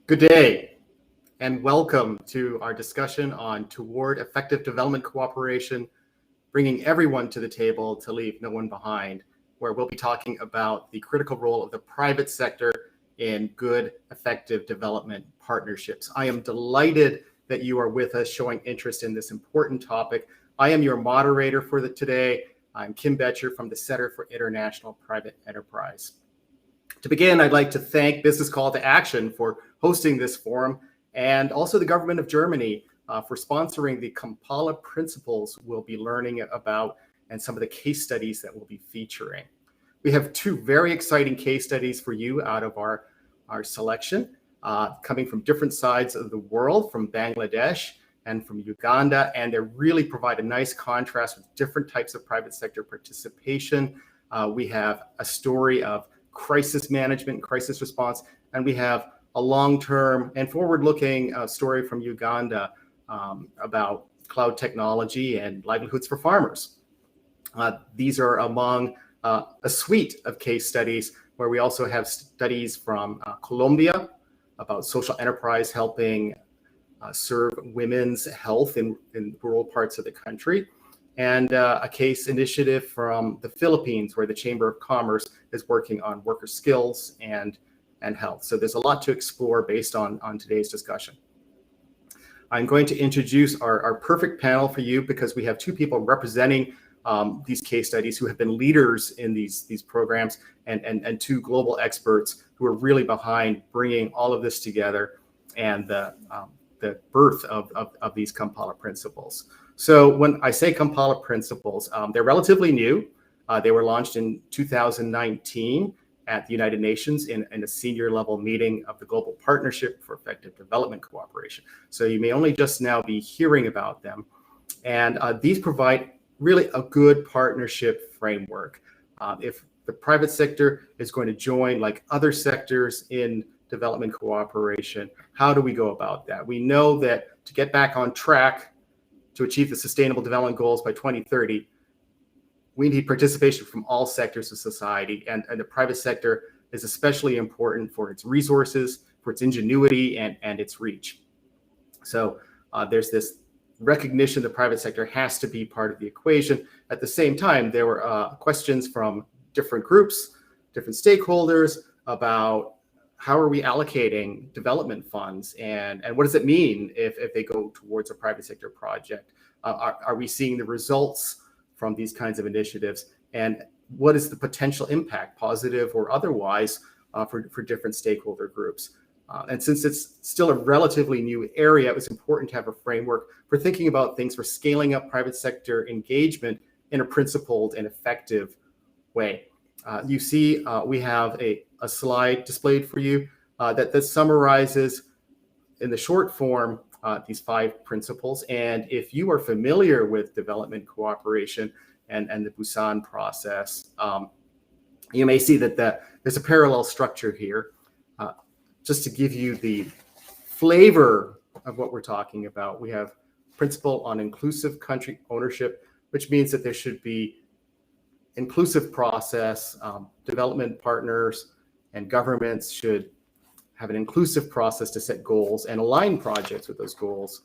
Good day, and welcome to our discussion on Toward Effective Development Cooperation, bringing everyone to the table to leave no one behind, where we'll be talking about the critical role of the private sector in good, effective development partnerships. I am delighted that you are with us, showing interest in this important topic. I am your moderator for today. I'm Kim Betcher from the Center for International Private Enterprise. To begin, I'd like to thank Business Call to Action for hosting this forum, and also the government of Germany for sponsoring the Kampala Principles we'll be learning about and some of the case studies that we'll be featuring. We have two very exciting case studies for you out of our selection, coming from different sides of the world, from Bangladesh and from Uganda, and they really provide a nice contrast with different types of private sector participation. We have a story of crisis management, crisis response, and we have a long-term and forward-looking story from Uganda about cloud technology and livelihoods for farmers. These are among a suite of case studies where we also have studies from Colombia about social enterprise helping serve women's health in rural parts of the country, and a case initiative from the Philippines where the Chamber of Commerce is working on worker skills and health. So there's a lot to explore based on today's discussion. I'm going to introduce our perfect panel for you because we have two people representing these case studies who have been leaders in these programs, and two global experts who are really behind bringing all of this together and the birth of these Kampala Principles. So when I say Kampala Principles, they're relatively new. They were launched in 2019 at the United Nations in a senior level meeting of the Global Partnership for Effective Development Cooperation. So you may only just now be hearing about them. And these provide really a good partnership framework. If the private sector is going to join like other sectors in development cooperation, how do we go about that? We know that to get back on track to achieve the Sustainable Development Goals by 2030, we need participation from all sectors of society, and the private sector is especially important for its resources, for its ingenuity, and its reach. So there's this recognition the private sector has to be part of the equation. At the same time, there were questions from different groups, different stakeholders about how are we allocating development funds, and what does it mean if they go towards a private sector project? Are we seeing the results from these kinds of initiatives, and what is the potential impact, positive or otherwise, for different stakeholder groups? And since it's still a relatively new area, it was important to have a framework for thinking about things for scaling up private sector engagement in a principled and effective way. You see, we have a slide displayed for you that summarizes in the short form these 5 principles. And if you are familiar with development cooperation and the Busan process, you may see that there's a parallel structure here. Just to give you the flavor of what we're talking about, we have principle on inclusive country ownership, which means that there should be inclusive process. Development partners and governments should have an inclusive process to set goals and align projects with those goals.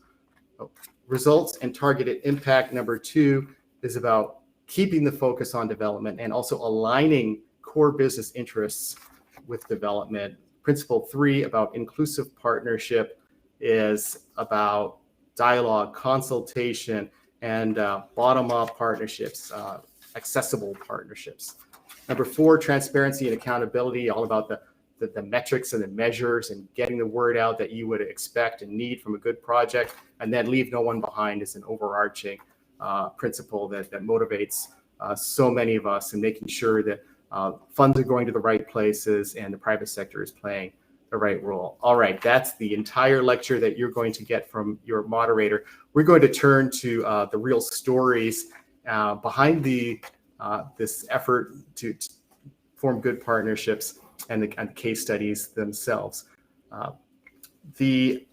Results and targeted impact. Number 2 is about keeping the focus on development and also aligning core business interests with development. Principle 3 about inclusive partnership is about dialogue, consultation, and bottom-up partnerships, accessible partnerships. Number 4, transparency and accountability, all about the metrics and the measures and getting the word out that you would expect and need from a good project, and then leave no one behind is an overarching principle that motivates so many of us in making sure that funds are going to the right places and the private sector is playing the right role. All right, that's the entire lecture that you're going to get from your moderator. We're going to turn to the real stories behind this effort to form good partnerships and the case studies themselves. The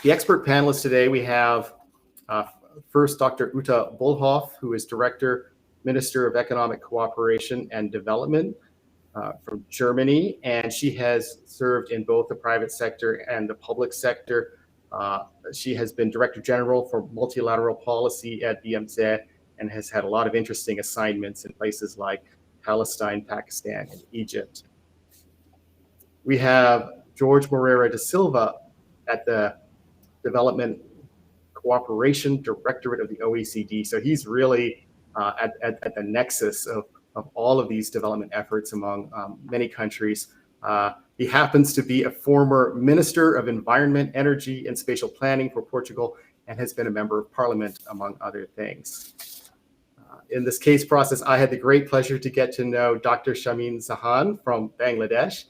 expert panelists today, we have first Dr. Ute Bolhoff, who is Director, Minister of Economic Cooperation and Development from Germany, and she has served in both the private sector and the public sector. She has been Director General for Multilateral Policy at BCtA and has had a lot of interesting assignments in places like Palestine, Pakistan, and Egypt. We have George Moreira da Silva at the Development Cooperation Directorate of the OECD. So he's really at the nexus of all of these development efforts among many countries. He happens to be a former Minister of Environment, Energy, and Spatial Planning for Portugal and has been a member of Parliament, among other things. In this case process, I had the great pleasure to get to know Dr. Shamin Zahan from Bangladesh,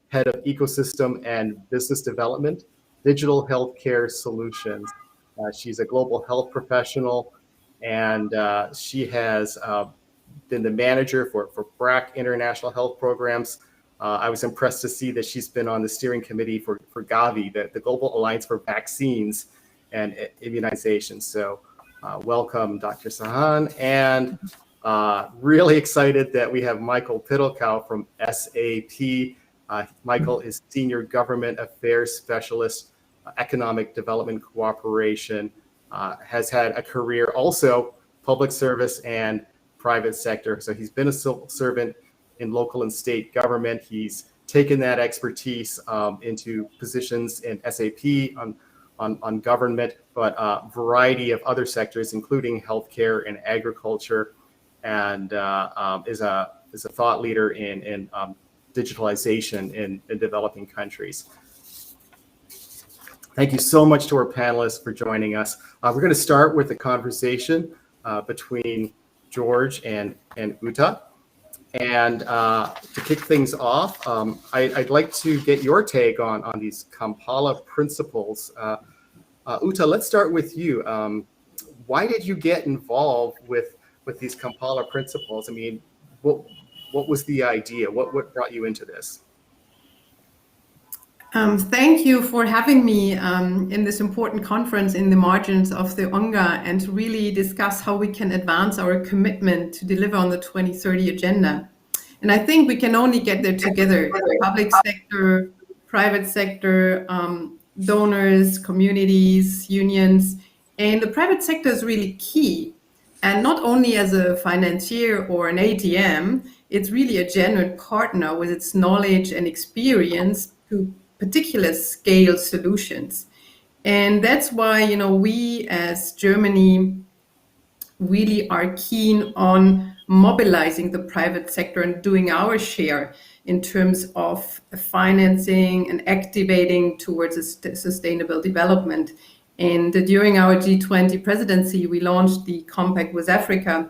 Head of Ecosystem and Business Development, Digital Healthcare Solutions. She's a global health professional, and she has been the manager for BRAC International Health Programs. I was impressed to see that she's been on the steering committee for Gavi, the Global Alliance for Vaccines and Immunizations. So welcome, Dr. Zahan, and really excited that we have Michael Piddlecow from SAP. Michael is Senior Government Affairs Specialist, Economic Development Cooperation, has had a career also public service and private sector. So he's been a civil servant in local and state government. He's taken that expertise into positions in SAP on government, but a variety of other sectors, including healthcare and agriculture, and is a thought leader in digitalization in developing countries. Thank you so much to our panelists for joining us. We're going to start with a conversation between George and Uta. And to kick things off, I'd like to get your take on these Kampala Principles. Uta, let's start with you. Why did you get involved with these Kampala Principles? I mean, what was the idea? What brought you into this? Thank you for having me in this important conference in the margins of the UNGA and to really discuss how we can advance our commitment to deliver on the 2030 agenda. And I think we can only get there together, public sector, private sector, donors, communities, unions, and the private sector is really key. And not only as a financier or an ATM, it's really a genuine partner with its knowledge and experience to particular scale solutions. And that's why, we as Germany really are keen on mobilizing the private sector and doing our share in terms of financing and activating towards a sustainable development. And during our G20 presidency, we launched the Compact with Africa,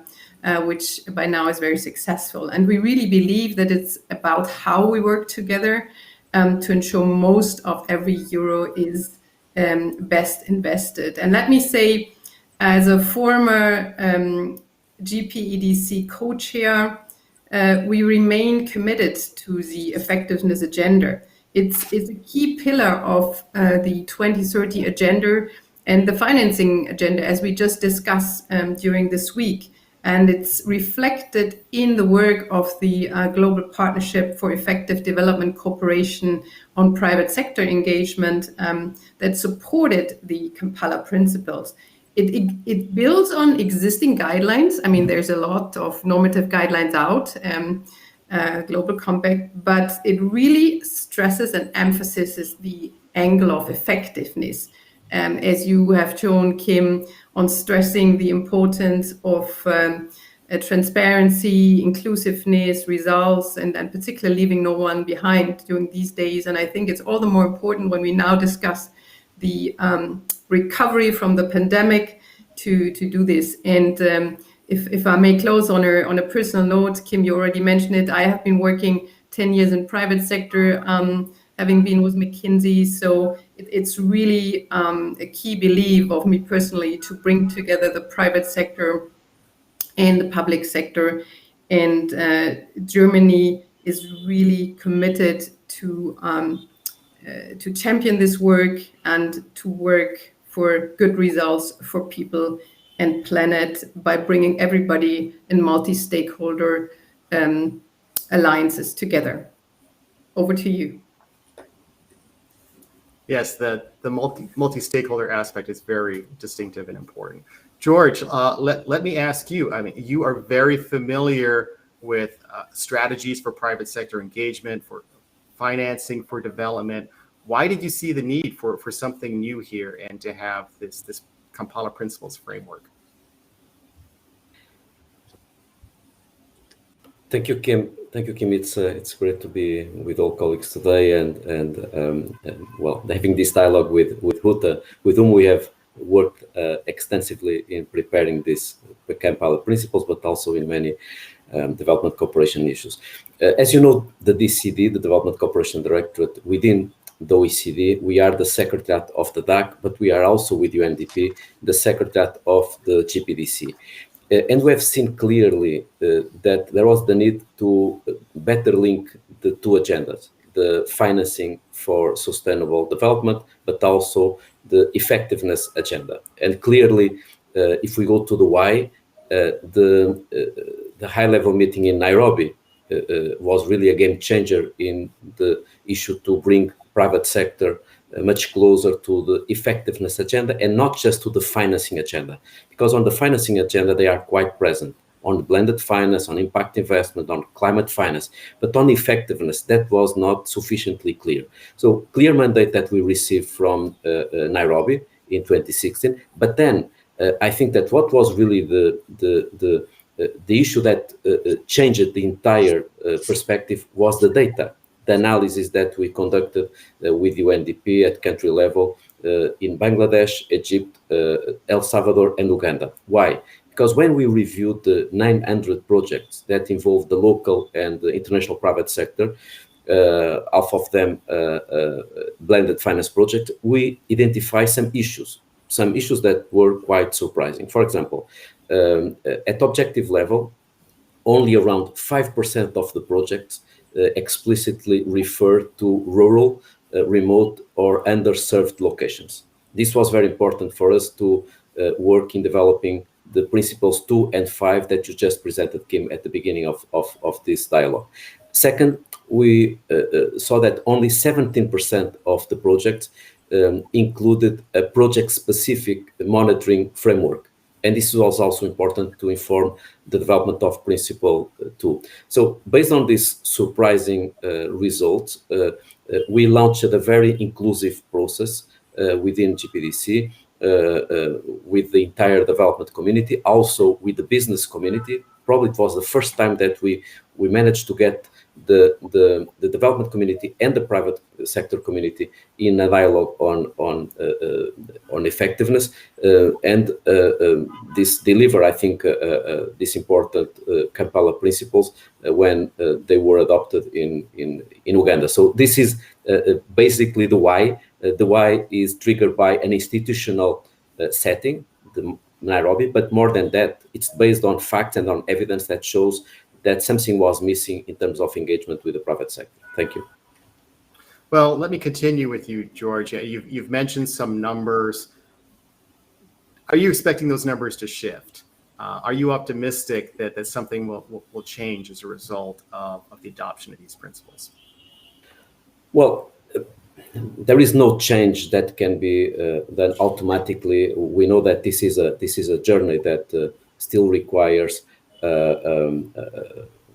which by now is very successful. And we really believe that it's about how we work together to ensure most of every euro is best invested. And let me say, as a former GPEDC co-chair, we remain committed to the effectiveness agenda. It's a key pillar of the 2030 agenda and the financing agenda, as we just discussed during this week. And it's reflected in the work of the Global Partnership for Effective Development Cooperation on Private Sector Engagement that supported the Kampala Principles. It builds on existing guidelines. I mean, there's a lot of normative guidelines out, Global Compact, but it really stresses and emphasizes the angle of effectiveness. As you have shown, Kim, on stressing the importance of transparency, inclusiveness, results, and particularly leaving no one behind during these days. And I think it's all the more important when we now discuss the recovery from the pandemic to do this. And if I may close on a personal note, Kim, you already mentioned it. I have been working 10 years in private sector, having been with McKinsey. So it's really a key belief of me personally to bring together the private sector and the public sector. And Germany is really committed to champion this work and to work for good results for people and planet by bringing everybody in multi-stakeholder alliances together. Over to you. Yes, the multi-stakeholder aspect is very distinctive and important. George, let me ask you, I mean, you are very familiar with strategies for private sector engagement, for financing, for development. Why did you see the need for something new here and to have this Kampala Principles framework? Thank you, Kim. Thank you, Kim. It's great to be with all colleagues today, and well, having this dialogue with Huta, with whom we have worked extensively in preparing this Kampala Principles, but also in many development cooperation issues. As you know, the DCD, the Development Cooperation Directorate within the OECD, we are the Secretariat of the DAC, but we are also with UNDP, the Secretariat of the GPDC. And we have seen clearly that there was the need to better link the two agendas, the financing for sustainable development, but also the effectiveness agenda. And clearly, if we go to the why, the high-level meeting in Nairobi was really a game changer in the issue to bring private sector much closer to the effectiveness agenda and not just to the financing agenda. Because on the financing agenda, they are quite present on blended finance, on impact investment, on climate finance, but on effectiveness, that was not sufficiently clear. So clear mandate that we received from Nairobi in 2016, but then I think that what was really the issue that changed the entire perspective was the data. The analysis that we conducted with UNDP at country level in Bangladesh, Egypt, El Salvador, and Uganda. Why? Because when we reviewed the 900 projects that involve the local and the international private sector, half of them blended finance projects, we identify some issues that were quite surprising. For example, at objective level, only around 5% of the projects explicitly refer to rural, remote, or underserved locations. This was very important for us to work in developing the principles 2 and 5 that you just presented, Kim, at the beginning of this dialogue. Second, we saw that only 17% of the projects included a project-specific monitoring framework. And this was also important to inform the development of Principle 2. So based on these surprising results, we launched a very inclusive process within GPDC with the entire development community, also with the business community. Probably it was the first time that we managed to get the development community and the private sector community in a dialogue on effectiveness, and this deliver, I think, this important Kampala principles when they were adopted in Uganda. So this is basically the why. The why is triggered by an institutional setting, the Nairobi, but more than that, it's based on facts and on evidence that shows that something was missing in terms of engagement with the private sector. Thank you. Well, let me continue with you, George. You've mentioned some numbers. Are you expecting those numbers to shift? Are you optimistic that something will change as a result of the adoption of these principles? Well, there is no change that can be done automatically. We know that this is a journey that still requires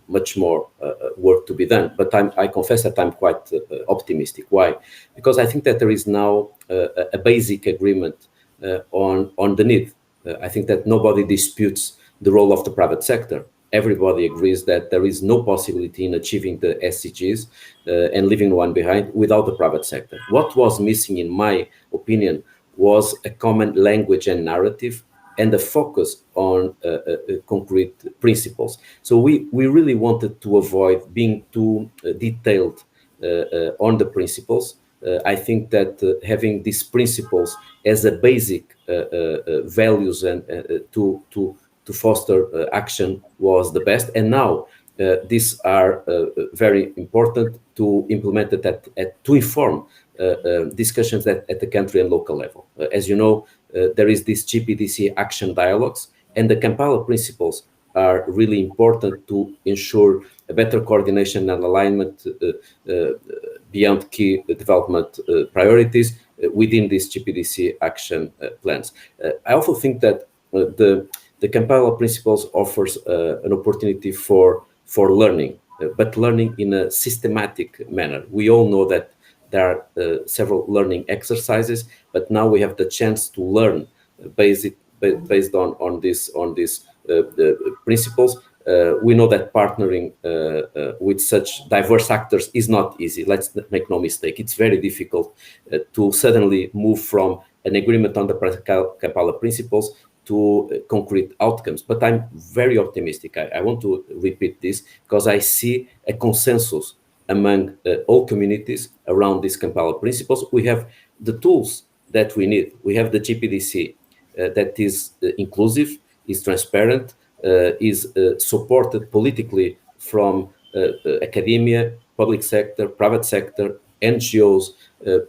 much more work to be done. But I confess that I'm quite optimistic. Why? Because I think that there is now a basic agreement on the need. I think that nobody disputes the role of the private sector. Everybody agrees that there is no possibility in achieving the SDGs and leaving one behind without the private sector. What was missing, in my opinion, was a common language and narrative and a focus on concrete principles. So we really wanted to avoid being too detailed on the principles. I think that having these principles as a basic values and to foster action was the best. And now these are very important to implement it to inform discussions at the country and local level. As you know, there is this GPDC action dialogues, and the Kampala principles are really important to ensure a better coordination and alignment beyond key development priorities within these GPDC action plans. I also think that the Kampala Principles offers an opportunity for learning, but learning in a systematic manner. We all know that there are several learning exercises, but now we have the chance to learn based on these principles. We know that partnering with such diverse actors is not easy. Let's make no mistake. It's very difficult to suddenly move from an agreement on the Kampala Principles to concrete outcomes. But I'm very optimistic. I want to repeat this because I see a consensus among all communities around these Kampala Principles. We have the tools that we need. We have the GPDC that is inclusive, is transparent, is supported politically from academia, public sector, private sector, NGOs,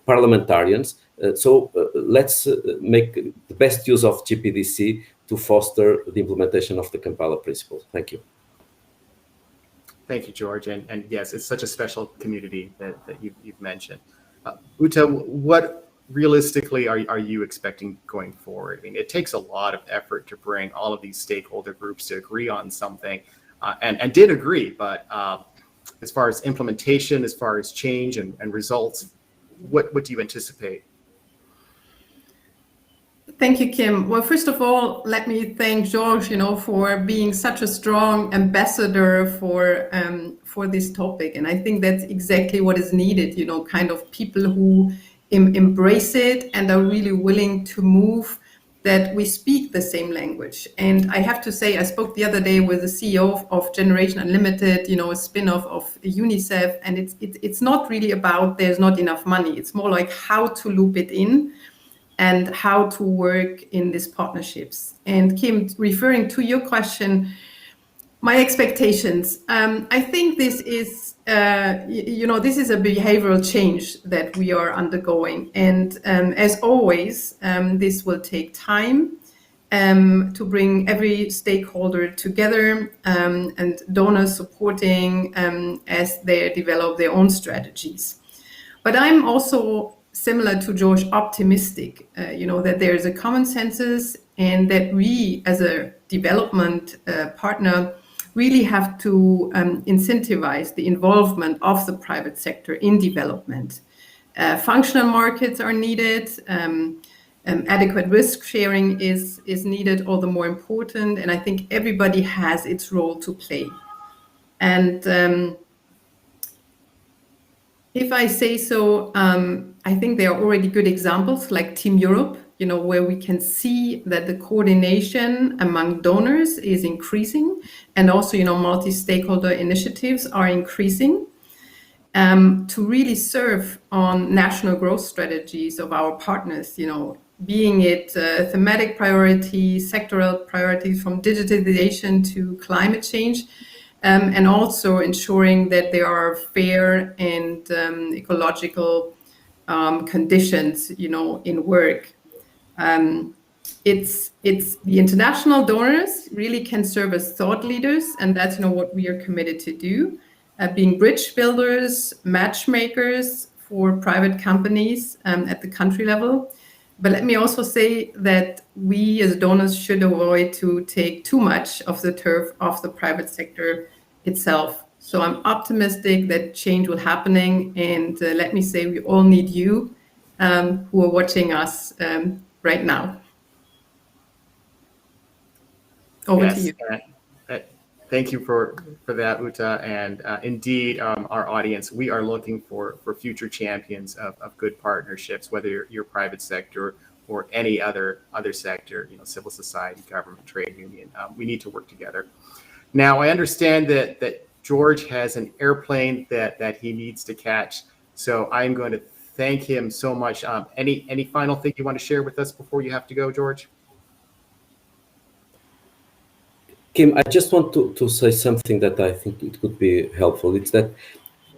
parliamentarians. So let's make the best use of GPDC to foster the implementation of the Kampala Principles. Thank you. Thank you, George. And yes, it's such a special community that you've mentioned. Uta, what realistically are you expecting going forward? I mean, it takes a lot of effort to bring all of these stakeholder groups to agree on something, and did agree, but as far as implementation, as far as change and results, what do you anticipate? Thank you, Kim. Well, first of all, let me thank George, for being such a strong ambassador for this topic. And I think that's exactly what is needed, kind of people who embrace it and are really willing to move, that we speak the same language. And I have to say, I spoke the other day with the CEO of Generation Unlimited, a spin-off of UNICEF, and it's not really about there's not enough money. It's more like how to loop it in and how to work in these partnerships. And Kim, referring to your question, my expectations, I think this is, this is a behavioral change that we are undergoing. And as always, this will take time to bring every stakeholder together and donors supporting as they develop their own strategies. But I'm also, similar to George, optimistic, that there is a common consensus and that we as a development partner really have to incentivize the involvement of the private sector in development. Functional markets are needed, adequate risk sharing is needed, all the more important, and I think everybody has its role to play. And if I say so, I think there are already good examples like Team Europe, where we can see that the coordination among donors is increasing, and also, multi-stakeholder initiatives are increasing to really serve on national growth strategies of our partners, being it thematic priorities, sectoral priorities from digitalization to climate change. And also ensuring that there are fair and ecological conditions, in work. It's the international donors really can serve as thought leaders, and that's what we are committed to do, being bridge builders, matchmakers for private companies at the country level. But let me also say that we as donors should avoid to take too much of the turf off the private sector itself. So I'm optimistic that change will happening. And let me say, we all need you who are watching us right now. Over to you. Thank you for that, Uta. And indeed, our audience, we are looking for future champions of good partnerships, whether you're private sector or any other sector, civil society, government, trade union. We need to work together. Now, I understand that George has an airplane that he needs to catch. So I'm going to thank him so much. Any final thing you want to share with us before you have to go, George? Kim, I just want to say something that I think it could be helpful. It's that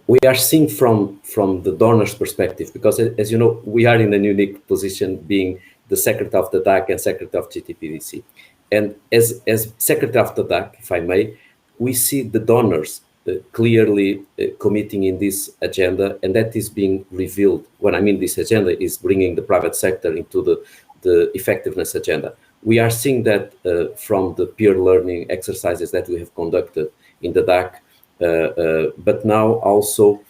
we are seeing from the donor's perspective, because as you know, we are in a unique position being the secretary of the DAC and secretary of GPDC. And as secretary of the DAC, if I may, we see the donors clearly committing in this agenda, and that is being revealed. When I mean this agenda is bringing the private sector into the effectiveness agenda. We are seeing that from the peer learning exercises that we have conducted in the DAC, but now also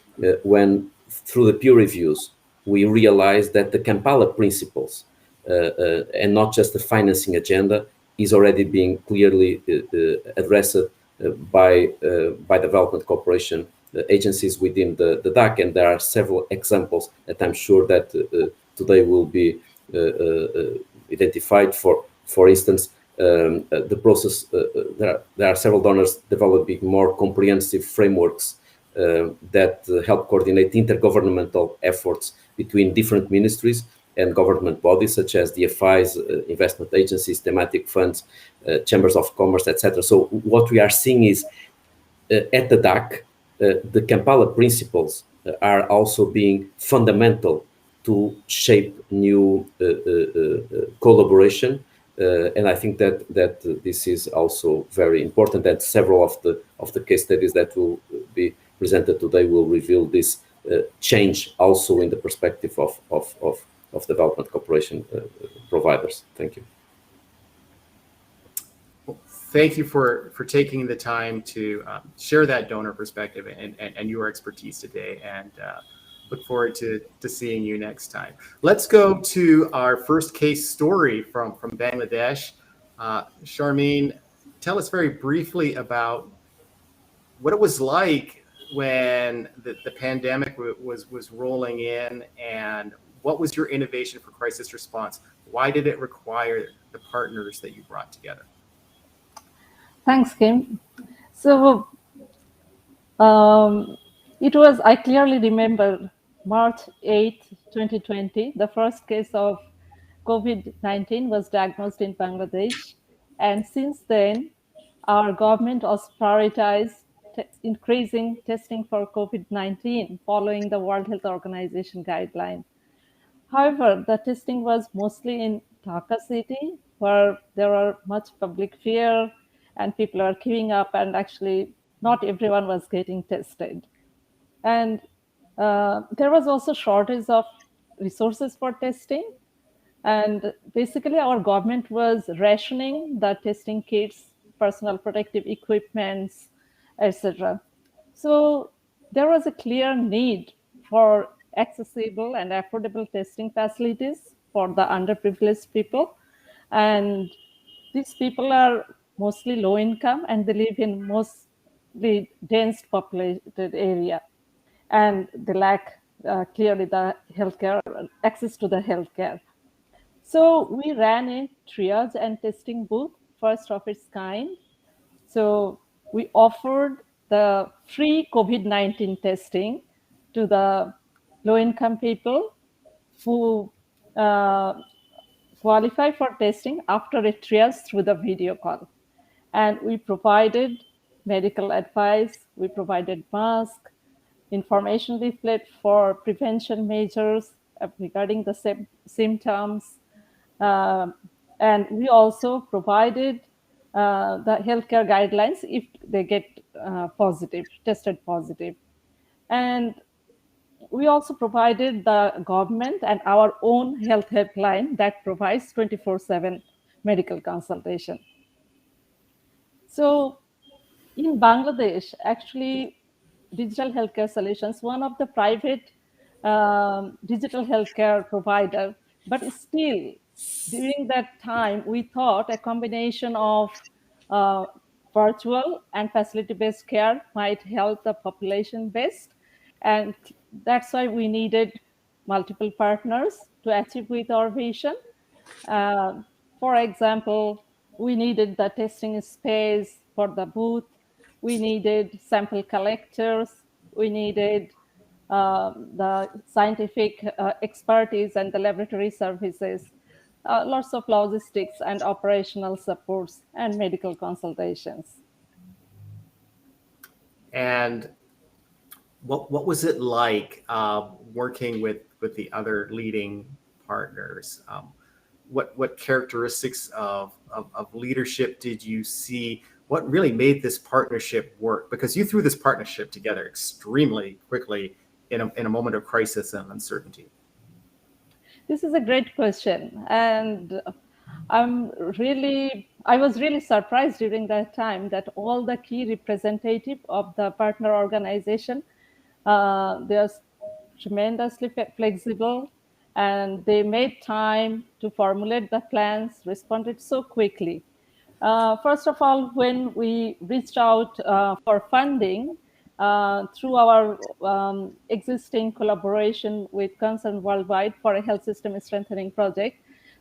when through the peer reviews, we realize that the Kampala Principles and not just the financing agenda is already being clearly addressed by development cooperation agencies within the DAC, and there are several examples that I'm sure that today will be identified. For instance, the process. There are several donors developing more comprehensive frameworks that help coordinate intergovernmental efforts between different ministries and government bodies such as DFIs, investment agencies, thematic funds, chambers of commerce, etc. So what we are seeing is at the DAC, the Kampala Principles are also being fundamental to shape new collaboration. And I think that this is also very important, that several of the case studies that will be presented today will reveal this change also in the perspective of development cooperation providers. Thank you. Well, thank you for taking the time to share that donor perspective and your expertise today, and look forward to seeing you next time. Let's go to our first case story from Bangladesh. Shamin, tell us very briefly about what it was like when the pandemic was rolling in, and what was your innovation for crisis response? Why did it require the partners that you brought together? Thanks, Kim. So I clearly remember March 8, 2020, the first case of COVID-19 was diagnosed in Bangladesh. And since then, our government has prioritized increasing testing for COVID-19 following the World Health Organization guideline. However, the testing was mostly in Dhaka city, where there were much public fear and people are queuing up, and actually not everyone was getting tested. And there was also shortage of resources for testing. And basically, our government was rationing the testing kits, personal protective equipments, etc. So there was a clear need for accessible and affordable testing facilities for the underprivileged people. And these people are mostly low income and they live in mostly dense populated area. And they lack clearly the healthcare, access to the healthcare. So we ran a triage and testing booth, first of its kind. So we offered the free COVID-19 testing to the low-income people who qualify for testing after a triage through the video call. And we provided medical advice, we provided mask, information leaflet for prevention measures regarding the symptoms, and we also provided the healthcare guidelines if they get tested positive. And we also provided the government and our own health helpline that provides 24/7 medical consultation. So in Bangladesh, actually, digital healthcare solutions, one of the private digital healthcare provider, but still during that time, we thought a combination of virtual and facility-based care might help the population best. And that's why we needed multiple partners to achieve with our vision. For example, we needed the testing space for the booth. We needed sample collectors. We needed the scientific expertise and the laboratory services, lots of logistics and operational supports and medical consultations. And what was it like working with the other leading partners? what characteristics of leadership did you see? What really made this partnership work? Because you threw this partnership together extremely quickly in a moment of crisis and uncertainty. This is a great question, and I was really surprised during that time that all the key representatives of the partner organization, they are tremendously flexible, and they made time to formulate the plans, responded so quickly. First of all, when we reached out for funding through our existing collaboration with Concern Worldwide for a health system strengthening project,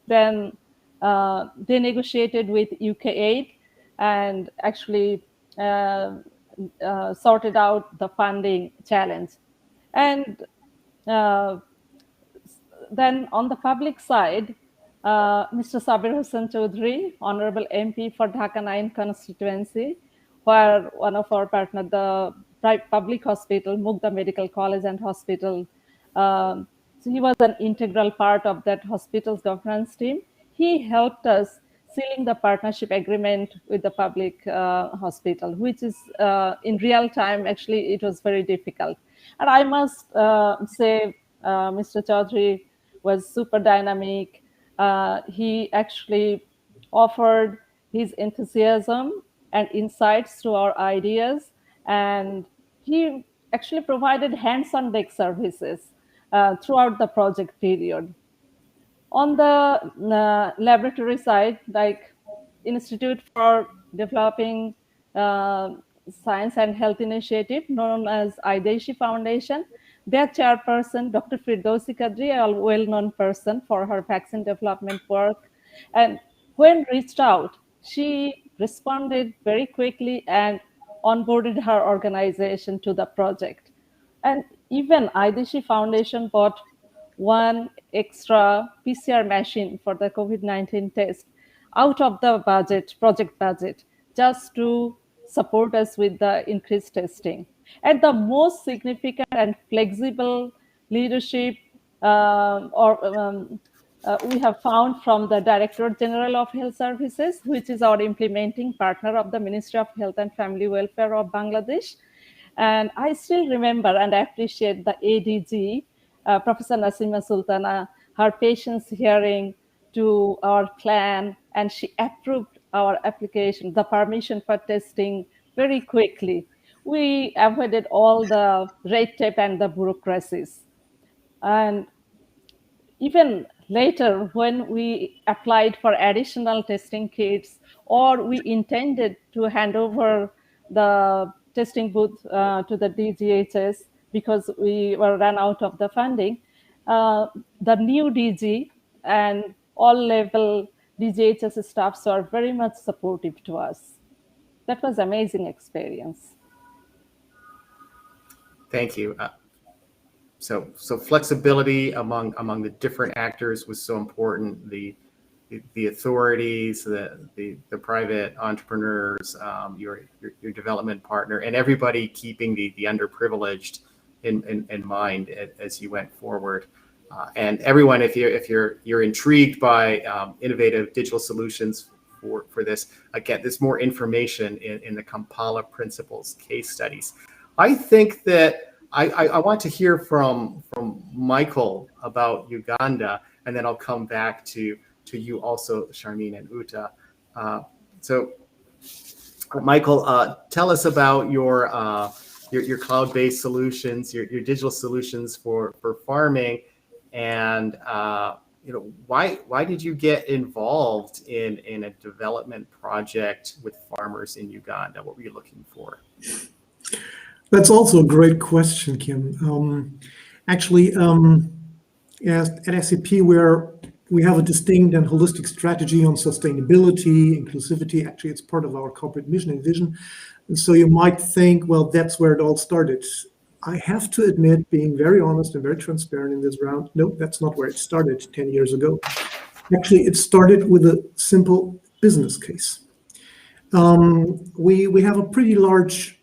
then they negotiated with UK Aid and actually sorted out the funding challenge. And then on the public side, Mr. Sabir Hossain Chaudhry, Honorable MP for Dhaka 9 constituency, where one of our partners, the public hospital, Mugda Medical College and Hospital, so he was an integral part of that hospital's governance team. He helped us sealing the partnership agreement with the public hospital, which is in real time, actually, it was very difficult. And I must say, Mr. Chaudhry was super dynamic. He actually offered his enthusiasm and insights to our ideas, and he actually provided hands-on deck services throughout the project period. On the laboratory side, like Institute for Developing Science and Health Initiative, known as IDESHI Foundation, their chairperson, Dr. Firdausi Kadri, a well-known person for her vaccine development work. And when reached out, she responded very quickly and onboarded her organization to the project. And even IDESHI Foundation bought one extra PCR machine for the COVID-19 test out of the project budget, just to support us with the increased testing. And the most significant and flexible leadership we have found from the Director General of Health Services, which is our implementing partner of the Ministry of Health and Family Welfare of Bangladesh. And I still remember and appreciate the ADG, Professor Nasima Sultana, her patience hearing to our plan, and she approved our application, the permission for testing, very quickly. We avoided all the red tape and the bureaucracies. And even later, when we applied for additional testing kits, or we intended to hand over the testing booth to the DGHS because we were run out of the funding, the new DG and all level DGHS staffs are very much supportive to us. That was amazing experience. Thank you. So flexibility among the different actors was so important. The authorities, the private entrepreneurs, your development partner, and everybody keeping the underprivileged in mind as you went forward. And everyone, if you're intrigued by innovative digital solutions for this, again, there's more information in the Kampala Principles case studies. I think that I want to hear from Michael about Uganda, and then I'll come back to you also, Shamin and Uta. So, Michael, tell us about your cloud-based solutions, your digital solutions for farming, and why did you get involved in a development project with farmers in Uganda? What were you looking for? That's also a great question, Kim. Actually, at SAP, we have a distinct and holistic strategy on sustainability, inclusivity. Actually, it's part of our corporate mission and vision. And so you might think, well, that's where it all started. I have to admit, being very honest and very transparent in this round, no, that's not where it started 10 years ago. Actually, it started with a simple business case. We have a pretty large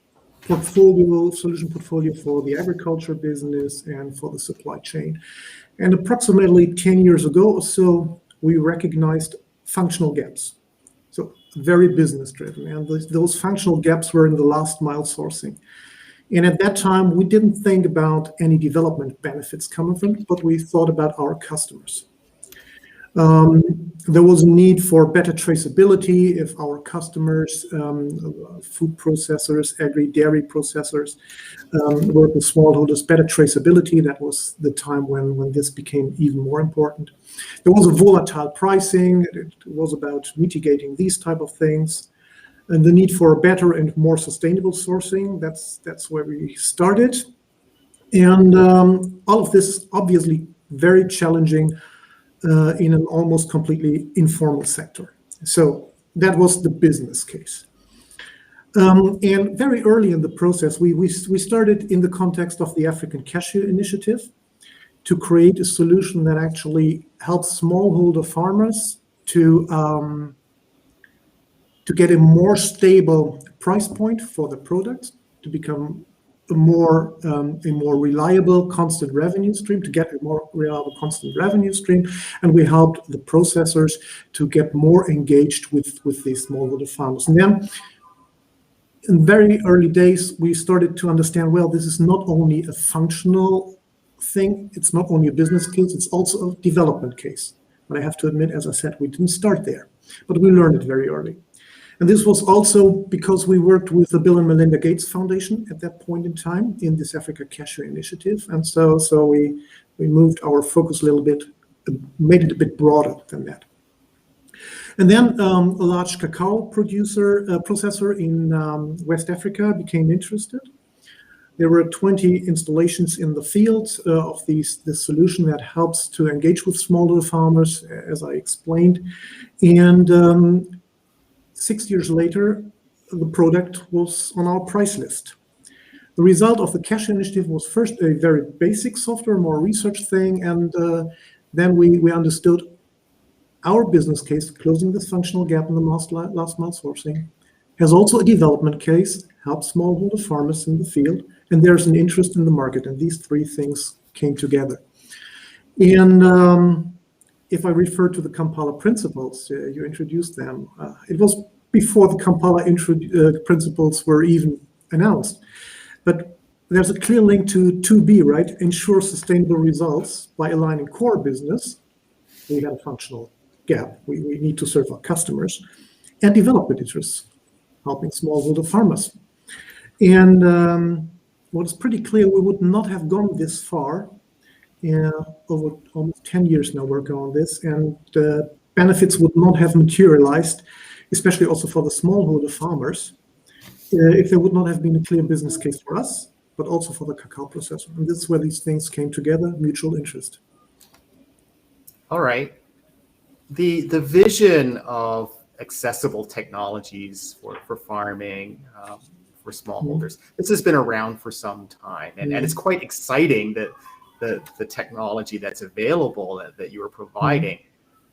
solution portfolio for the agriculture business and for the supply chain. And approximately 10 years ago or so, we recognized functional gaps. So very business driven. And those functional gaps were in the last mile sourcing. And at that time, we didn't think about any development benefits coming from it, but we thought about our customers. There was a need for better traceability if our customers, food processors, dairy processors, work with smallholders, better traceability. That was the time when this became even more important. There was a volatile pricing. It was about mitigating these type of things. And the need for better and more sustainable sourcing, that's where we started. And all of this obviously very challenging in an almost completely informal sector. So that was the business case. And very early in the process, we started in the context of the African Cashew Initiative to create a solution that actually helps smallholder farmers to get a more stable price point for the product, to become a more reliable, constant revenue stream, to get a more reliable, constant revenue stream. And we helped the processors to get more engaged with these smallholder farmers. And then in very early days, we started to understand, well, this is not only a functional thing, it's not only a business case, it's also a development case. But I have to admit, as I said, we didn't start there, but we learned it very early. And this was also because we worked with the Bill and Melinda Gates Foundation at that point in time in this Africa Cashew Initiative. And so we moved our focus a little bit, made it a bit broader than that. And then a large cacao processor in West Africa became interested. There were 20 installations in the field of this solution that helps to engage with smallholder farmers, as I explained. And 6 years later, the product was on our price list. The result of the Cashew Initiative was first a very basic software, more research thing, and then we understood our business case, closing this functional gap in the last mile sourcing, has also a development case, helps smallholder farmers in the field, and there's an interest in the market, and these three things came together. And if I refer to the Kampala Principles, you introduced them. It was before the Kampala Principles were even announced. But there's a clear link to 2B, right? Ensure sustainable results by aligning core business. We have a functional gap. We need to serve our customers. And development interests, helping smallholder farmers. And what is pretty clear, we would not have gone this far over almost 10 years now working on this, and the benefits would not have materialized, especially also for the smallholder farmers, if there would not have been a clear business case for us, but also for the cacao processor. And this is where these things came together, mutual interest. All right. The vision of accessible technologies for farming, for smallholders, this has been around for some time, and it's quite exciting that the technology that's available that you are providing.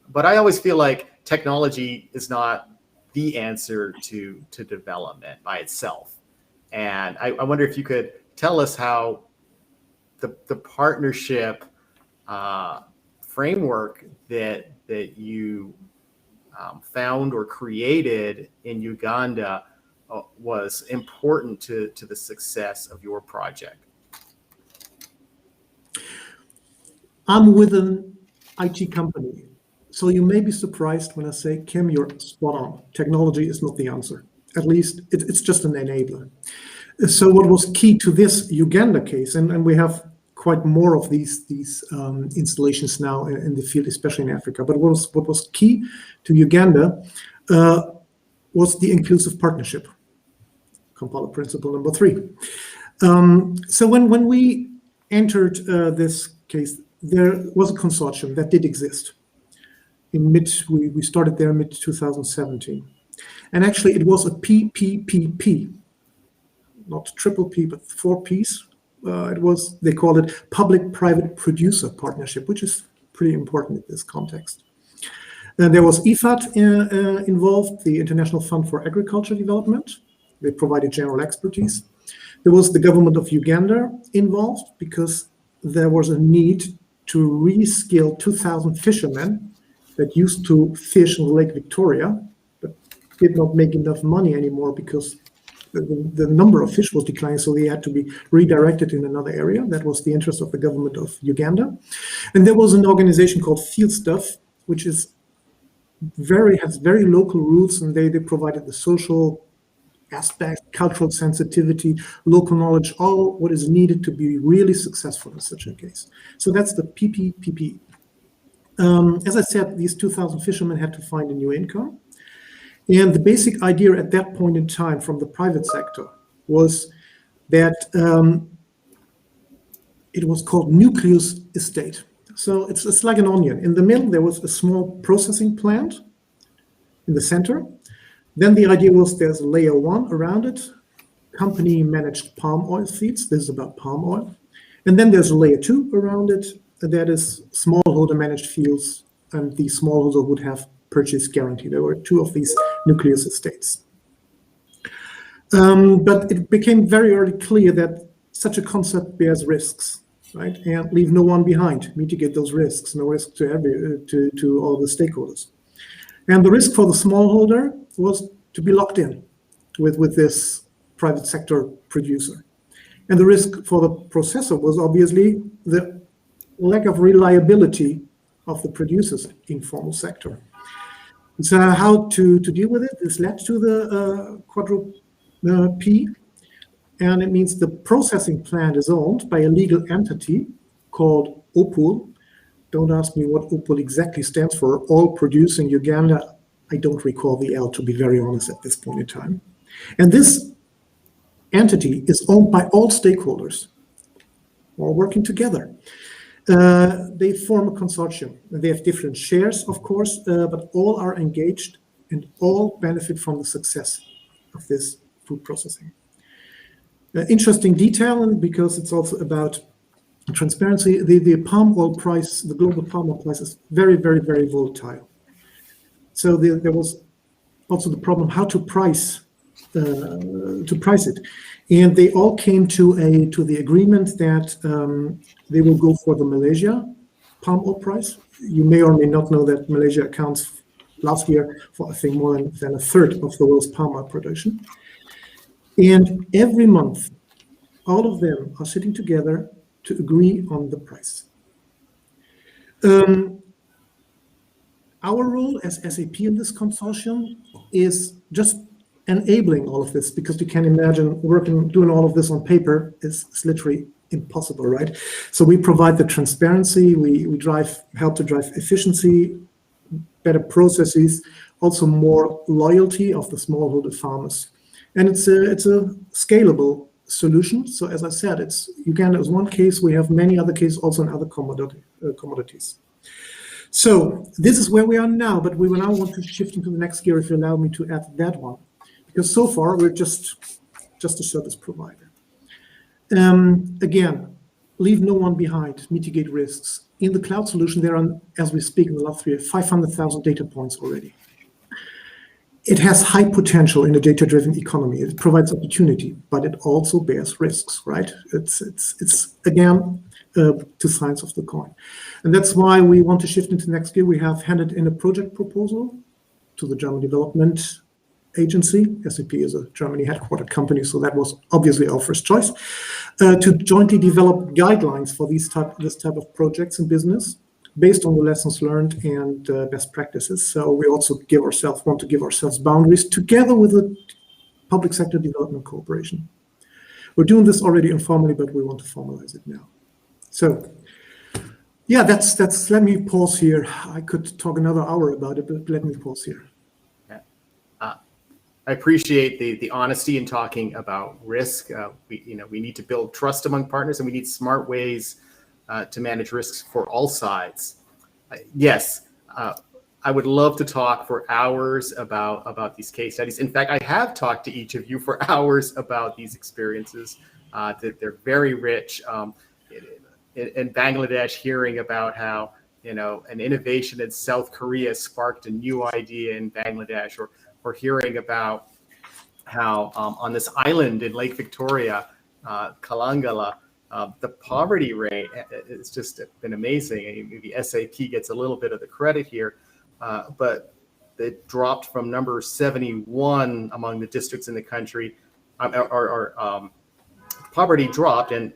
But I always feel like technology is not the answer to development by itself. And I wonder if you could tell us how the partnership framework that you found or created in Uganda was important to the success of your project. I'm with an IT company, so you may be surprised when I say, Kim, you're spot on. Technology is not the answer. At least it's just an enabler. So what was key to this Uganda case, and we have quite more of these installations now in the field, especially in Africa, but what was key to Uganda was the inclusive partnership, Kampala Principle number 3. So when we entered this case, there was a consortium that did exist. We started there in mid-2017. And actually it was a PPPP, not triple P, but 4 Ps. They called it Public-Private Producer Partnership, which is pretty important in this context. There was IFAD involved, the International Fund for Agriculture Development. They provided general expertise. There was the government of Uganda involved because there was a need to reskill 2,000 fishermen that used to fish in Lake Victoria, but did not make enough money anymore because the number of fish was declining, so they had to be redirected in another area. That was the interest of the government of Uganda. And there was an organization called Field Stuff, which has very local roots, and they provided the social aspect, cultural sensitivity, local knowledge, all what is needed to be really successful in such a case. So that's the PPPP. As I said, these 2,000 fishermen had to find a new income. And the basic idea at that point in time from the private sector was that it was called nucleus estate. So it's like an onion. In the middle, there was a small processing plant in the center. Then the idea was there's layer one around it, company managed palm oil seeds. This is about palm oil. And then there's a layer two around it. That is smallholder managed fields. And the smallholder would have purchase guarantee. There were two of these nucleus estates. But it became very early clear that such a concept bears risks, right? And leave no one behind, mitigate those risks, no risk to all the stakeholders. And the risk for the smallholder was to be locked in with this private sector producer. And the risk for the processor was obviously the lack of reliability of the producer's informal sector. So how to deal with it? This led to the quadruple P, and it means the processing plant is owned by a legal entity called OPUL. Don't ask me what OPUL exactly stands for, All Producing Uganda. I don't recall the L, to be very honest, at this point in time. And this entity is owned by all stakeholders, all working together. They form a consortium. They have different shares, of course, but all are engaged and all benefit from the success of this food processing. Interesting detail, and because it's also about transparency, the palm oil price, the global palm oil price is very volatile. So there was also the problem how to price it. And they all came to the agreement that they will go for the Malaysia palm oil price. You may or may not know that Malaysia accounts last year for, I think, more than a third of the world's palm oil production. And every month, all of them are sitting together to agree on the price. Our role as SAP in this consortium is just enabling all of this, because you can imagine doing all of this on paper is literally impossible, right? So we provide the transparency, we help to drive efficiency, better processes, also more loyalty of the smallholder farmers. And it's a scalable solution. So as I said, Uganda is one case, we have many other cases also in other commodities. So this is where we are now, but we will now want to shift into the next gear, if you allow me to add that one. Because so far we're just a service provider. Again, leave no one behind, mitigate risks. In the cloud solution, there are, as we speak in the last 3 years, 500,000 data points already. It has high potential in a data-driven economy. It provides opportunity, but it also bears risks, right? It's again, two sides of the coin. And that's why we want to shift into next year. We have handed in a project proposal to the German Development Agency. SAP is a Germany headquartered company, so that was obviously our first choice, to jointly develop guidelines for this type of projects in business based on the lessons learned and best practices. So we also want to give ourselves boundaries together with the public sector development cooperation. We're doing this already informally, but we want to formalize it now. So yeah, that's let me pause here. I could talk another hour about it, but let me pause here. I appreciate the honesty in talking about risk. We need to build trust among partners, and we need smart ways to manage risks for all sides. Yes, I would love to talk for hours about these case studies. In fact, I have talked to each of you for hours about these experiences. They're very rich. In Bangladesh, hearing about how an innovation in South Korea sparked a new idea in Bangladesh, or hearing about how on this island in Lake Victoria, Kalangala, the poverty rate has just been amazing. Maybe SAP gets a little bit of the credit here, but it dropped from number 71 among the districts in the country, poverty dropped and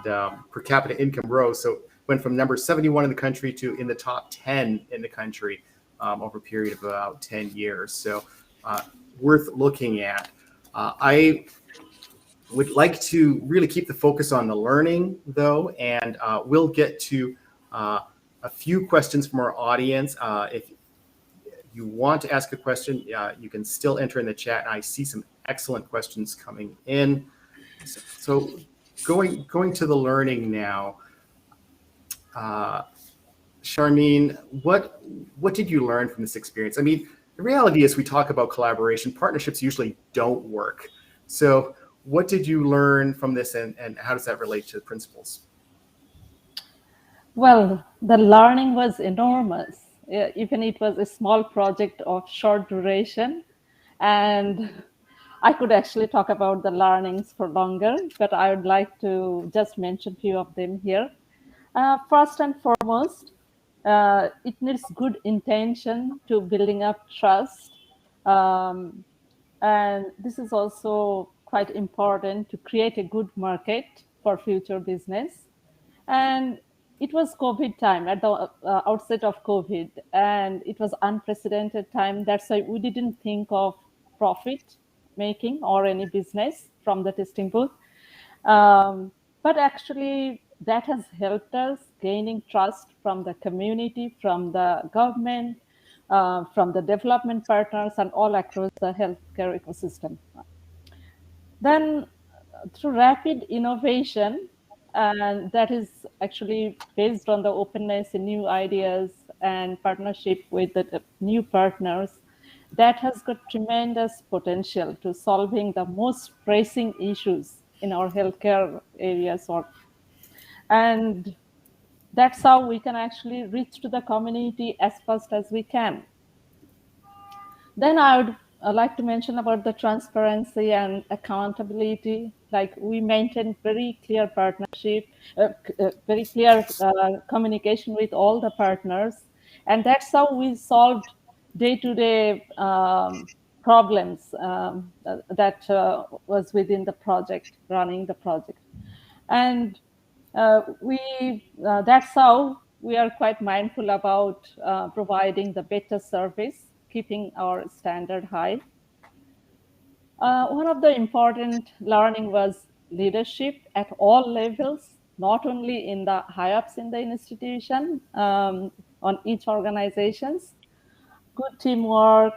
per capita income rose. So it went from number 71 in the country to in the top 10 in the country over a period of about 10 years. So worth looking at. I would like to really keep the focus on the learning, though, and we'll get to a few questions from our audience. If you want to ask a question, you can still enter in the chat. And I see some excellent questions coming in. So going to the learning now, Shamin, what did you learn from this experience? I mean, the reality is we talk about collaboration. Partnerships usually don't work. So what did you learn from this, and how does that relate to the principles? Well, the learning was enormous. Even it was a small project of short duration, and I could actually talk about the learnings for longer, but I would like to just mention a few of them here. First and foremost, it needs good intention to building up trust. And this is also quite important to create a good market for future business. And it was COVID time, at the outset of COVID, and it was unprecedented time. That's why we didn't think of profit making or any business from the testing booth. But actually, that has helped us gaining trust from the community, from the government, from the development partners, and all across the healthcare ecosystem. Then, through rapid innovation, and that is actually based on the openness in new ideas and partnership with the new partners, that has got tremendous potential to solving the most pressing issues in our healthcare areas. And that's how we can actually reach to the community as fast as we can. Then I would like to mention about the transparency and accountability. Like, we maintain very clear partnership, very clear communication with all the partners. And that's how we solved day-to-day problems that was within the project, running the project. And that's how we are quite mindful about providing the better service, keeping our standard high. One of the important learning was leadership at all levels, not only in the high-ups in the institution, on each organizations. Good teamwork,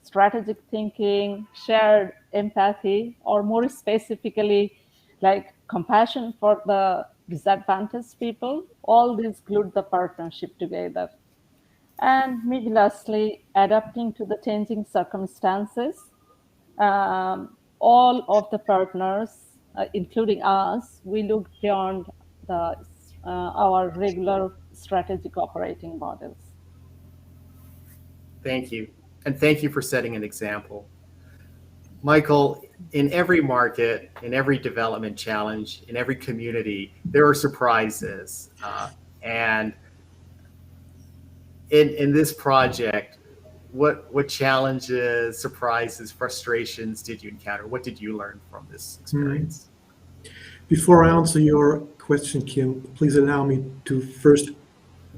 strategic thinking, shared empathy, or more specifically, like compassion for the disadvantaged people. All these glued the partnership together. And maybe lastly, adapting to the changing circumstances. All of the partners, including us, we look beyond our regular strategic operating models. Thank you. And thank you for setting an example. Michael, in every market, in every development challenge, in every community, there are surprises. And in this project, what challenges, surprises, frustrations did you encounter? What did you learn from this experience? Before I answer your question, Kim, please allow me to first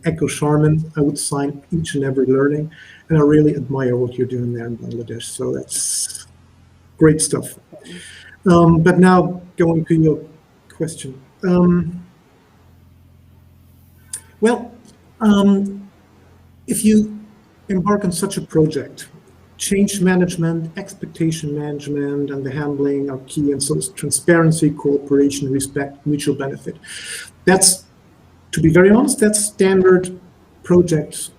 echo Shamin. I would sign each and every learning, and I really admire what you're doing there in Bangladesh. So that's great stuff. But now going to your question. If you embark on such a project, change management, expectation management, and the handling are key, and so is transparency, cooperation, respect, mutual benefit. That's, to be very honest, that's standard project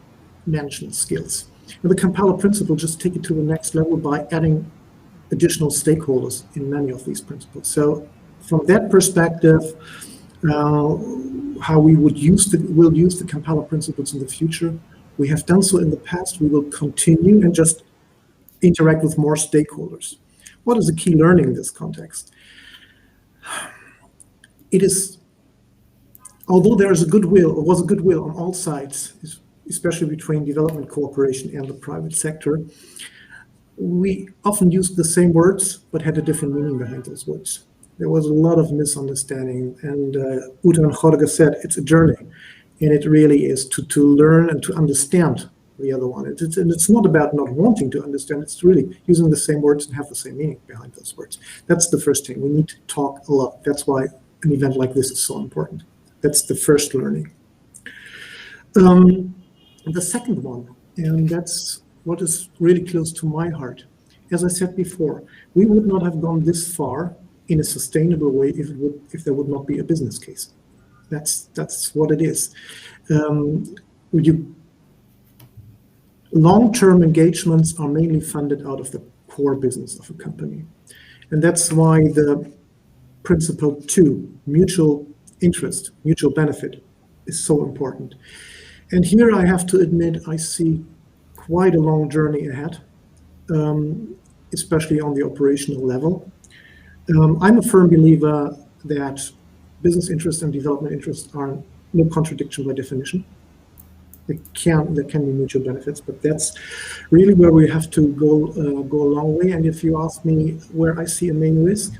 management skills. And the Kampala Principles just take it to the next level by adding additional stakeholders in many of these principles. So from that perspective, how we will use the Kampala Principles in the future. We have done so in the past. We will continue and just interact with more stakeholders. What is the key learning in this context? It is, although there is a goodwill, or was a goodwill on all sides, especially between development cooperation and the private sector, we often used the same words, but had a different meaning behind those words. There was a lot of misunderstanding, and Uta and Jorge said it's a journey, and it really is to learn and to understand the other one. And it's not about not wanting to understand, it's really using the same words and have the same meaning behind those words. That's the first thing. We need to talk a lot. That's why an event like this is so important. That's the first learning. The second one, and that's what is really close to my heart. As I said before, we would not have gone this far in a sustainable way if there would not be a business case. That's what it is. Long-term engagements are mainly funded out of the core business of a company. And that's why the principle 2, mutual interest, mutual benefit, is so important. And here I have to admit, I see quite a long journey ahead, especially on the operational level. I'm a firm believer that business interest and development interest are no contradiction by definition. There can be mutual benefits, but that's really where we have to go a long way. And if you ask me where I see a main risk,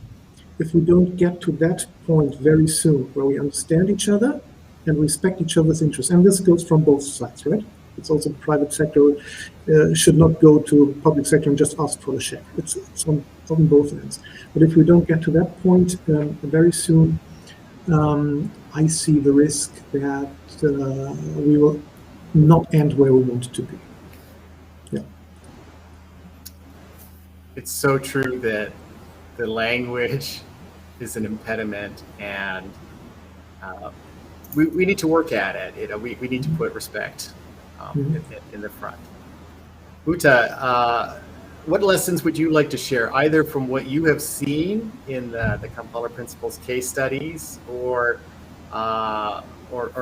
if we don't get to that point very soon, where we understand each other and respect each other's interests, and this goes from both sides, right? It's also the private sector should not go to public sector and just ask for a check. It's on both ends. But if we don't get to that point very soon, I see the risk that we will not end where we want to be. Yeah. It's so true that the language is an impediment, and we need to work at it. We need to put respect in the front. Uta, what lessons would you like to share, either from what you have seen in the Kampala Principles case studies, or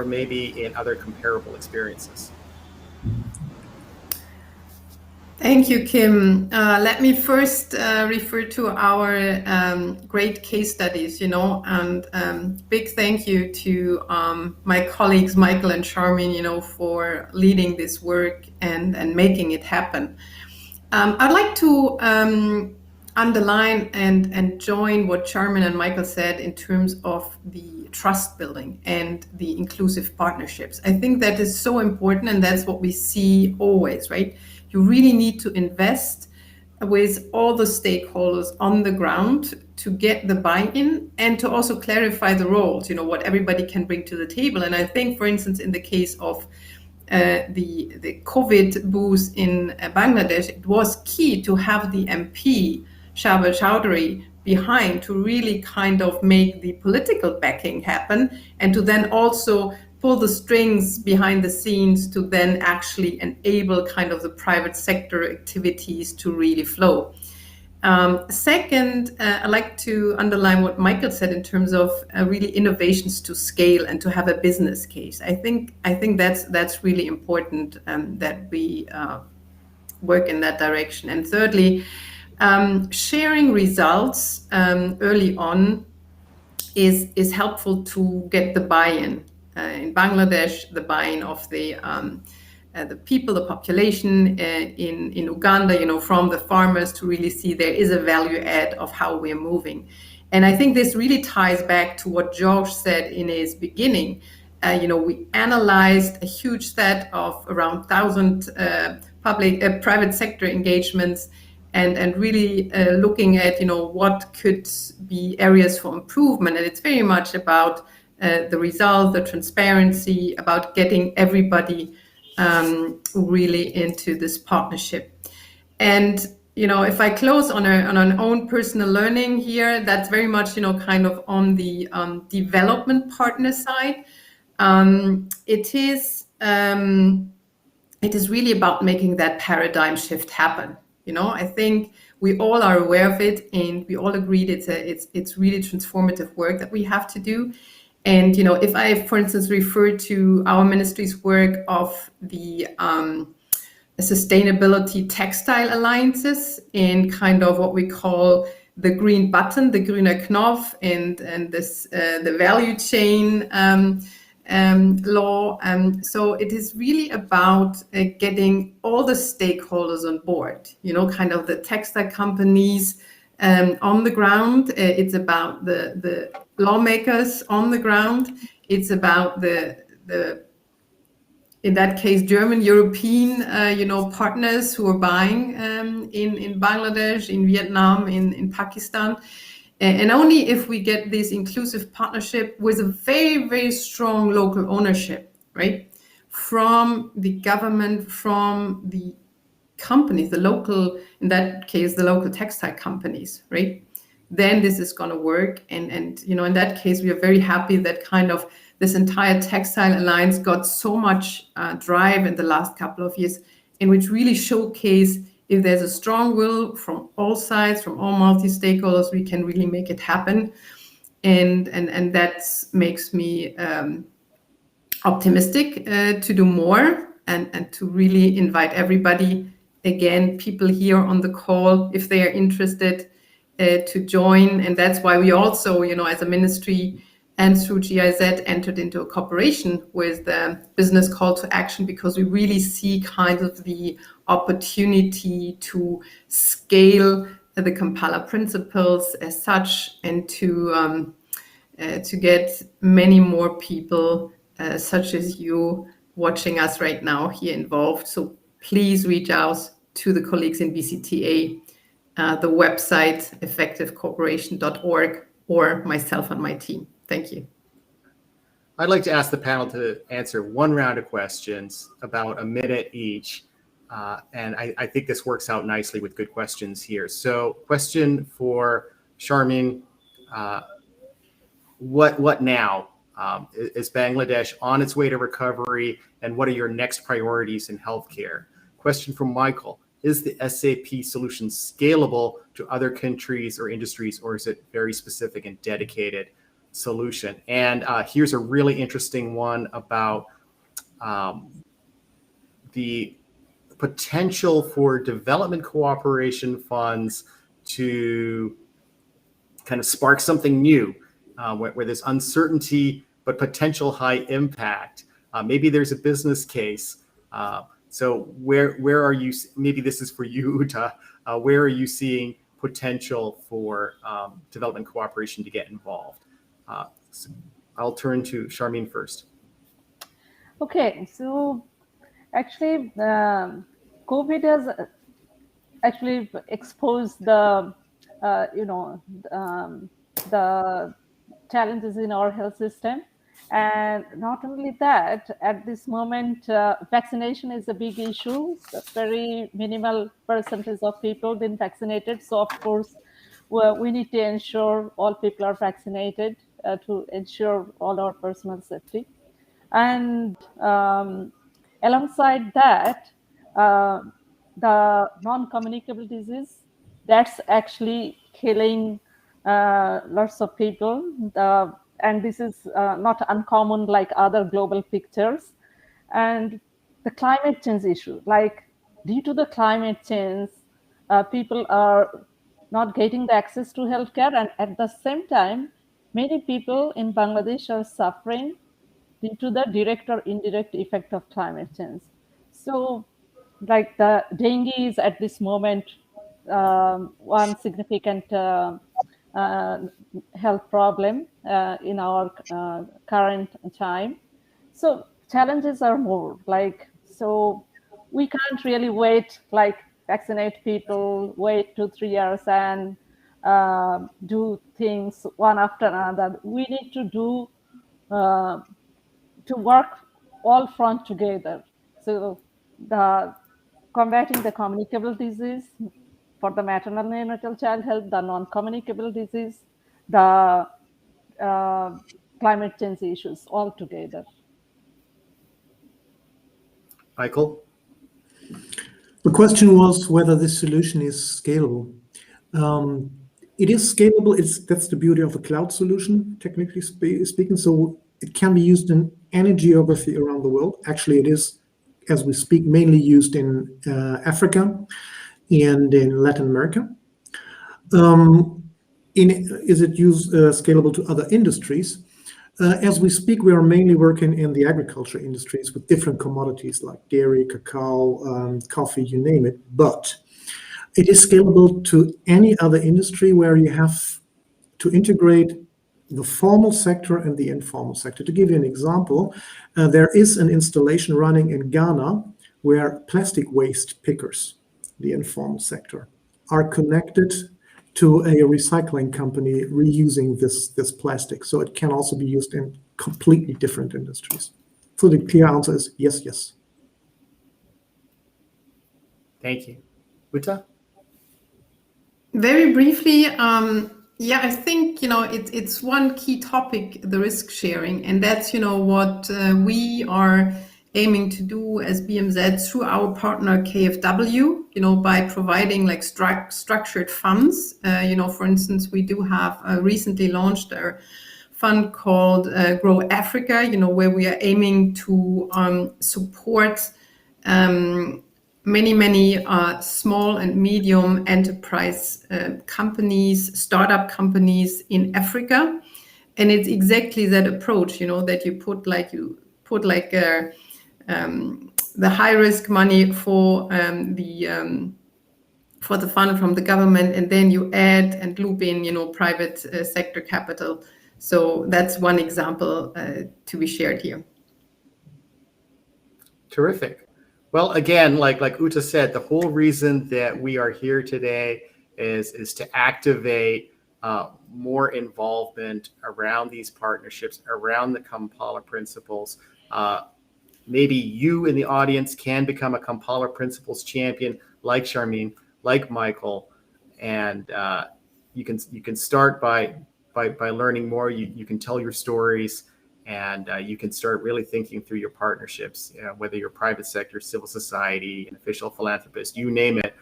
maybe in other comparable experiences? Thank you, Kim. Let me first refer to our great case studies, and big thank you to my colleagues, Michael and Shamin, for leading this work and making it happen. I'd like to underline and join what Shamin and Michael said in terms of the trust building and the inclusive partnerships. I think that is so important, and that's what we see always, right? You really need to invest with all the stakeholders on the ground to get the buy-in and to also clarify the roles, what everybody can bring to the table. And I think, for instance, in the case of the COVID booth in Bangladesh, it was key to have the MP, Shahbaz Chowdhury, behind to really kind of make the political backing happen, and to then also pull the strings behind the scenes to then actually enable kind of the private sector activities to really flow. Second, I'd like to underline what Michael said in terms of really innovations to scale and to have a business case. I think that's really important that we work in that direction. And thirdly, sharing results early on is helpful to get the buy-in. In Bangladesh, the buy-in of the people, the population, in Uganda, from the farmers, to really see there is a value add of how we're moving. And I think this really ties back to what George said in his beginning. We analyzed a huge set of around 1,000 private sector engagements, and really looking at what could be areas for improvement. And it's very much about the result, the transparency, about getting everybody really into this partnership. And if I close on an own personal learning here, that's very much kind of on the development partner side. It is really about making that paradigm shift happen. I think we all are aware of it, and we all agreed it's really transformative work that we have to do. And if I, for instance, refer to our ministry's work of the sustainability textile alliances in kind of what we call the green button, the grüne Knopf, and this the value chain law. So it is really about getting all the stakeholders on board, kind of the textile companies on the ground. It's about the lawmakers on the ground. It's about the in that case, German, European, partners who are buying in Bangladesh, in Vietnam, in Pakistan. And only if we get this inclusive partnership with a very, very strong local ownership, right? From the government, from the companies, the local, in that case, the local textile companies, right? Then this is going to work. And in that case, we are very happy that kind of this entire textile alliance got so much drive in the last couple of years, in which really showcase if there's a strong will from all sides, from all multi-stakeholders, we can really make it happen. And that makes me optimistic to do more and to really invite everybody, again, people here on the call, if they are interested, to join. And that's why we also, as a ministry and through GIZ, entered into a cooperation with the Business Call to Action, because we really see kind of the opportunity to scale the Kampala Principles as such, and to get many more people such as you watching us right now here involved. So please reach out to the colleagues in BCtA, the website effectivecooperation.org, or myself and my team. Thank you. I'd like to ask the panel to answer one round of questions, about a minute each. And I think this works out nicely with good questions here. So question for Shamin, what now? Is Bangladesh on its way to recovery, and what are your next priorities in healthcare? Question from Michael, is the SAP solution scalable to other countries or industries, or is it very specific and dedicated solution? And here's a really interesting one about the potential for development cooperation funds to kind of spark something new, where there's uncertainty but potential high impact. Maybe there's a business case. So where are you? Maybe this is for you, Uta. Where are you seeing potential for development cooperation to get involved? So I'll turn to Shamin first. Okay, so actually, COVID has actually exposed the the challenges in our health system. And not only that, at this moment, vaccination is a big issue. A very minimal percentage of people been vaccinated. So of course, we need to ensure all people are vaccinated to ensure all our personal safety. And alongside that, the non-communicable disease, that's actually killing lots of people. And this is not uncommon like other global pictures. And the climate change issue, like due to the climate change, people are not getting the access to healthcare. And at the same time, many people in Bangladesh are suffering due to the direct or indirect effect of climate change. So like the dengue is at this moment one significant health problem in our current time. So challenges are more like, so we can't really wait, like vaccinate people, wait 2-3 years and do things one after another. We need to do to work all front together. So the combating the communicable disease for the maternal neonatal child health, the non-communicable disease, the climate change issues all together. Michael? The question was whether this solution is scalable. It is scalable. That's the beauty of a cloud solution, technically speaking. So it can be used in any geography around the world. Actually, it is, as we speak, mainly used in Africa and in Latin America. Is it scalable to other industries? As we speak, we are mainly working in the agriculture industries with different commodities like dairy, cacao, coffee, you name it. But it is scalable to any other industry where you have to integrate the formal sector and the informal sector. To give you an example, there is an installation running in Ghana where plastic waste pickers, the informal sector, are connected to a recycling company reusing this plastic. So it can also be used in completely different industries. So the clear answer is yes, yes. Thank you. Uta? Very briefly, I think, it's one key topic, the risk sharing, and that's, what we are aiming to do as BMZ through our partner KfW, by providing like structured funds. For instance, we do have recently launched a fund called Grow Africa, where we are aiming to support many small and medium enterprise companies, startup companies in Africa. And it's exactly that approach, that you put the high risk money for the fund from the government, and then you add and loop in, private sector capital. So that's one example to be shared here. Terrific. Well, again, like Uta said, the whole reason that we are here today is to activate more involvement around these partnerships, around the Kampala Principles. Maybe you in the audience can become a Kampala Principles champion, like Shamin, like Michael, and you can start by learning more. You can tell your stories, and you can start really thinking through your partnerships, whether you're private sector, civil society, an official philanthropist, you name it.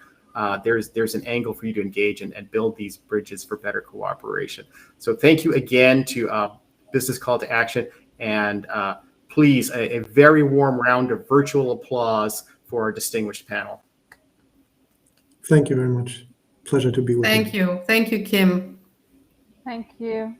There's an angle for you to engage and build these bridges for better cooperation. So thank you again to Business Call to Action, and please, a very warm round of virtual applause for our distinguished panel. Thank you very much. Pleasure to be with you. Thank you. Thank you, Kim. Thank you.